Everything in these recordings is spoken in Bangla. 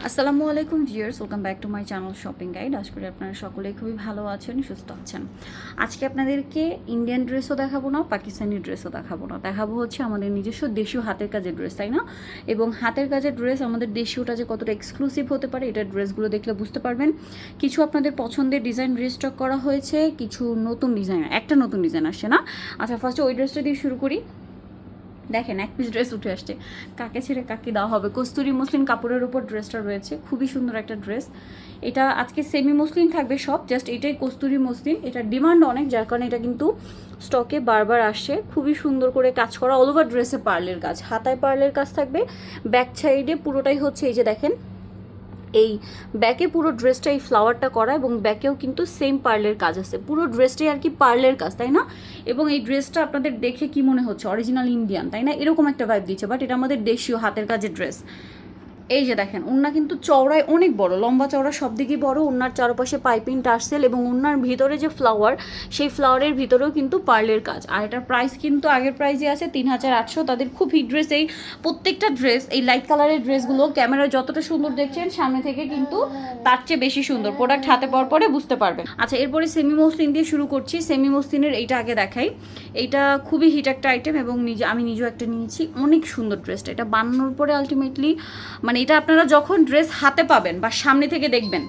আসসালামু আলাইকুম viewers, welcome back to my channel shopping guide. আশা করি আপনারা সকলেই খুবই ভালো আছেন, সুস্থ আছেন। আজকে আপনাদেরকে ইন্ডিয়ান ড্রেসও দেখাবো না, পাকিস্তানি ড্রেসও দেখাবো না, দেখাবো হচ্ছে আমাদের নিজস্ব দেশীয় হাতের কাজের ড্রেস, তাই না? এবং হাতের কাজের ড্রেস আমাদের দেশীয়টা যে কতটা এক্সক্লুসিভ হতে পারে এটা ড্রেসগুলো দেখলে বুঝতে পারবেন। কিছু আপনাদের পছন্দের ডিজাইন রিস্টক করা হয়েছে, কিছু নতুন ডিজাইন, একটা নতুন ডিজাইন আসছে না। আচ্ছা, ফার্স্টে ওই ড্রেসটা দিয়ে শুরু করি। দেখেন, এক পিস ড্রেস উঠে আসছে, কাকে ছেড়ে কাকে দেওয়া হবে। কস্তুরি মসলিন কাপড়ের উপর ড্রেসটা রয়েছে, খুবই সুন্দর একটা ড্রেস। এটা আজকে সেমি মসলিন থাকবে সব, জাস্ট এটাই কস্তুরি মসলিন। এটা ডিমান্ড অনেক, যার কারণে এটা কিন্তু স্টকে বারবার আসছে। খুবই সুন্দর করে কাজ করা, অল ওভার ড্রেসে পার্লের কাজ, হাতায় পার্লের কাজ থাকবে, ব্যাক সাইডে পুরোটাই হচ্ছে এই যে দেখেন এই ব্যাকে পুরো ড্রেসটা এই ফ্লাওয়ারটা করা, এবং ব্যাকেও কিন্তু সেম পার্লের কাজ আছে। পুরো ড্রেসটাই আর কি পার্লের কাজ, তাই না? এবং এই ড্রেসটা আপনাদের দেখে কি মনে হচ্ছে? অরিজিনাল ইন্ডিয়ান, তাই না? এরকম একটা ভাইব দিচ্ছে, বাট এটা আমাদের দেশীয় হাতের কাজের ড্রেস। এই যে দেখেন, ওড়না কিন্তু চওড়ায় অনেক বড়, লম্বা চওড়া সব দিকেই বড়। ওড়নার চারপাশে পাইপিং টার্সেল, এবং ওড়নার ভিতরে যে ফ্লাওয়ার, সেই ফ্লাওয়ারের ভিতরেও কিন্তু পার্লের কাজ। আর এটার প্রাইস কিন্তু আগের প্রাইসে আছে 3800। তাদের খুব হিট ড্রেস, এই প্রত্যেকটা ড্রেস, এই লাইট কালারের ড্রেসগুলো ক্যামেরায় যতটা সুন্দর দেখছেন, সামনে থেকে কিন্তু তার চেয়ে বেশি সুন্দর। প্রোডাক্ট হাতে পাওয়ার পরে বুঝতে পারবেন। আচ্ছা, এরপরে সেমি মসলিন দিয়ে শুরু করছি। সেমি মসলিনের এইটা আগে দেখাই। এইটা খুবই হিট একটা আইটেম, এবং আমি নিজেও একটা নিয়েছি। অনেক সুন্দর ড্রেসটা, এটা বানানোর পরে আলটিমেটলি মানে এটা আপনারা যখন ড্রেস হাতে পাবেন বা সামনে থেকে দেখবেন,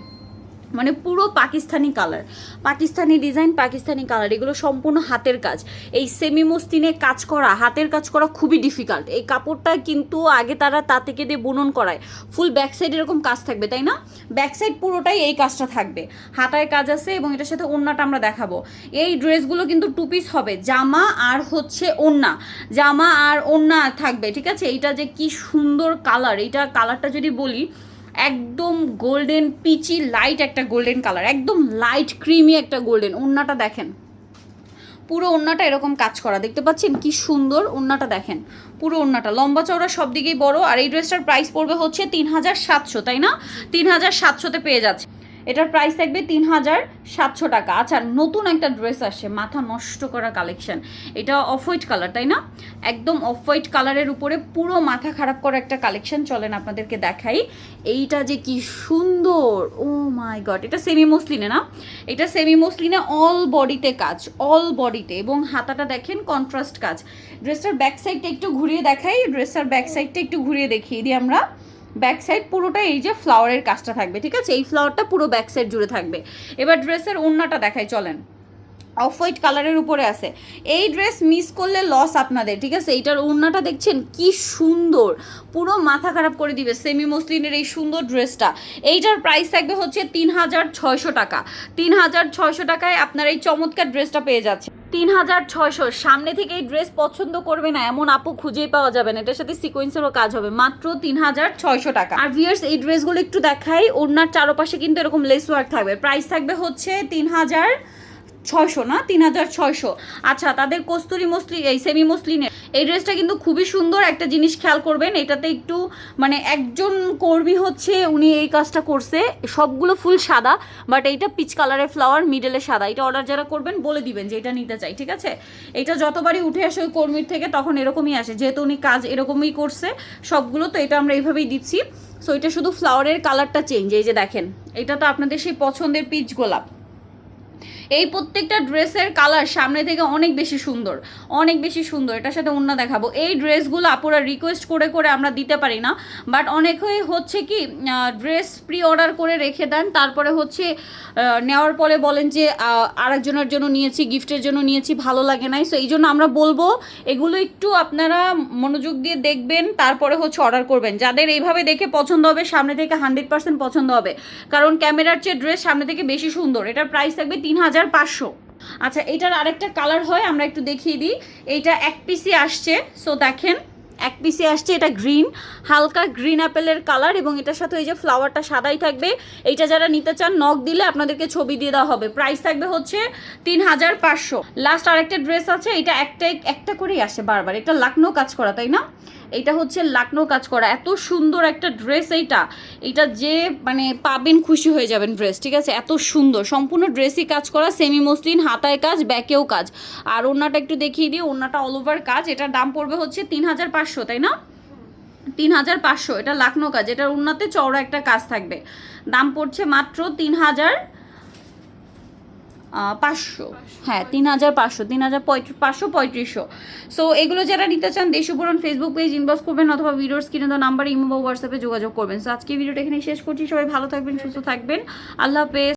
মানে পুরো Pakistani colour, Pakistani design, Pakistani colour, এগুলো সম্পূর্ণ হাতের কাজ। এই সেমি মসলিনে কাজ করা, হাতের কাজ করা খুবই ডিফিকাল্ট। এই কাপড়টা কিন্তু আগে তারা তা থেকে দিয়ে বুনন করায়। ফুল ব্যাক সাইড এরকম কাজ থাকবে, তাই না? ব্যাক সাইড পুরোটাই এই কাজটা থাকবে, হাতায় কাজ আছে, এবং এটার সাথে ওড়নাটা আমরা দেখাবো। এই ড্রেসগুলো কিন্তু টু পিস হবে, জামা আর হচ্ছে ওড়না, জামা আর ওড়না থাকবে, ঠিক আছে? এইটা যে কি সুন্দর কালার, এইটা কালারটা যদি বলি, একদম গোল্ডেন পিচি লাইট একটা গোল্ডেন কালার, একদম লাইট ক্রিমি একটা গোল্ডেন। ওড়নাটা দেখেন, পুরো ওড়নাটা এরকম কাজ করা, দেখতে পাচ্ছেন কি সুন্দর ওড়নাটা দেখেন। পুরো ওড়নাটা লম্বা চওড়া সব দিকেই বড়। আর এই ড্রেসটার প্রাইস পড়বে হচ্ছে 3700, তাই না? 3700-তে পেয়ে যাচ্ছে। এটার প্রাইস থাকবে 3700 টাকা। আচ্ছা, নতুন একটা ড্রেস আসছে, মাথা নষ্ট করা কালেকশন। এটা অফ হোয়াইট কালার, তাই না? একদম অফ হোয়াইট কালারের উপরে পুরো মাথা খারাপ করা একটা কালেকশন। চলেন আপনাদেরকে দেখাই। এইটা যে কি সুন্দর, ও মাই গড! এটা সেমি মসলিনে না? এটা সেমি মসলিনে অল বডিতে কাজ, অল বডিতে, এবং হাতাটা দেখেন কন্ট্রাস্ট কাজ। ড্রেসটার ব্যাক সাইডটা একটু ঘুরিয়ে দেখাই, ড্রেসটার ব্যাক সাইডটা একটু ঘুরিয়ে দেখিয়ে দিই আমরা। ব্যাক সাইড পুরোটা এই যে ফ্লাওয়ারের কাজটা থাকবে, ঠিক আছে? এই ফ্লাওয়ারটা পুরো ব্যাক সাইড জুড়ে থাকবে। এবার ড্রেসের ওড়নাটা দেখাই, চলেন। অফ হোয়াইট কালারের উপরে আছে। এই ড্রেস মিস করলে লস আপনাদের, ঠিক আছে? এইটার ওড়নাটা দেখছেন কি সুন্দর, পুরো মাথা খারাপ করে দিবে সেমি মসলিনের এই সুন্দর ড্রেসটা। এইটার প্রাইস থাকবে হচ্ছে 3600 টাকা। 3600 টাকায় আপনার এই চমৎকার ড্রেসটা পেয়ে যাচ্ছে। 3600। সামনে থেকে এই ড্রেস পছন্দ করবে না এমন আপু খুঁজেই পাওয়া যাবে না। এটার সাথে সিকোয়েন্সেরও কাজ হবে, মাত্র 3600 টাকা। আর ভিউয়ার্স, এই ড্রেসগুলো একটু দেখাই। ওড়নার চারপাশে কিন্তু এরকম লেস ওয়ার্ক থাকবে। প্রাইস থাকবে হচ্ছে 3600, না 3600। আচ্ছা, তাদের কস্তুরি মসলিন, এই সেমি মসলিনের এই ড্রেসটা কিন্তু খুবই সুন্দর। একটা জিনিস খেয়াল করবেন, এটাতে একটু মানে একজন কর্মী হচ্ছে উনি এই কাজটা করছে, সবগুলো ফুল সাদা, বাট এইটা পিচ কালারের ফ্লাওয়ার, মিডলে সাদা। এটা অর্ডার যারা করবেন বলে দিবেন যে এটা নিতে চাই, ঠিক আছে? এটা যতবারই উঠে আসে ওই কর্মীর থেকে তখন এরকমই আসে, যেহেতু উনি কাজ এরকমই করছে সবগুলো, তো এটা আমরা এইভাবেই দিচ্ছি। সো এটা শুধু ফ্লাওয়ারের কালারটা চেঞ্জ। এই যে দেখেন, এটা তো আপনাদের সেই পছন্দের পিচ গোলাপ। এই প্রত্যেকটা ড্রেসের কালার সামনে থেকে অনেক বেশি সুন্দর, অনেক বেশি সুন্দর। এটার সাথে ওড়না দেখাবো। এই ড্রেসগুলো আপুরা রিকোয়েস্ট করে করে আমরা দিতে পারি না, বাট অনেকেই হচ্ছে কি ড্রেস প্রি অর্ডার করে রেখে দেন, তারপরে হচ্ছে নেওয়ার পরে বলেন যে আরেকজনের জন্য নিয়েছি, গিফটের জন্য নিয়েছি, ভালো লাগে নাই। সো এই জন্য আমরা বলবো এগুলো একটু আপনারা মনোযোগ দিয়ে দেখবেন, তারপরে হচ্ছে অর্ডার করবেন। যাদের এইভাবে দেখে পছন্দ হবে, সামনে থেকে 100% পছন্দ হবে, কারণ ক্যামেরার চেয়ে ড্রেস সামনে থেকে বেশি সুন্দর। এটার প্রাইস থাকবে 3500। আচ্ছা, এটার আরেকটা কালার হয়, আমরা একটু দেখিয়ে দিই। এইটা এক পিসি আসছে, সো দেখেন এক পিসে আসছে। এটা গ্রিন, হালকা গ্রিন অ্যাপেলের কালার, এবং এটার সাথে এই যে ফ্লাওয়ারটা সাদাই থাকবে। এইটা যারা নিতে চান নক দিলে আপনাদেরকে ছবি দিয়ে দেওয়া হবে। প্রাইস থাকবে হচ্ছে 3500। লাস্ট আরেকটা ড্রেস আছে, এটা একটা করেই আসে বারবার। এটা লাকনো কাজ করা, তাই না? এটা হচ্ছে লাকনো কাজ করা, এত সুন্দর একটা ড্রেস। এইটা যে মানে পাবেন খুশি হয়ে যাবেন ড্রেস, ঠিক আছে? এত সুন্দর, সম্পূর্ণ ড্রেসই কাজ করা, সেমি মসলিন, হাতায় কাজ, ব্যাকেও কাজ। আর ওড়নাটা একটু দেখিয়ে দিই, ওড়নাটা অল ওভার কাজ। এটার দাম পড়বে হচ্ছে 3500, তাই না? 3500, এটা লাখনো কাজ, এটার উন্নতে চওড়া একটা কাজ থাকবে। দাম পড়ছে মাত্র 3500, হ্যাঁ 3500, 3500 সো এগুলো যারা নিতে চান দেশপুরন ফেসবুক পেজ ইনবক্স করবেন অথবা ভিডিওর স্ক্রিনে দেওয়া নাম্বারে ইমো বা হোয়াটসঅ্যাপে যোগাযোগ করবেন। সো আজকে ভিডিওটা এখানে শেষ করছি, সবাই ভালো থাকবেন, সুস্থ থাকবেন, আল্লাহ হাফেজ।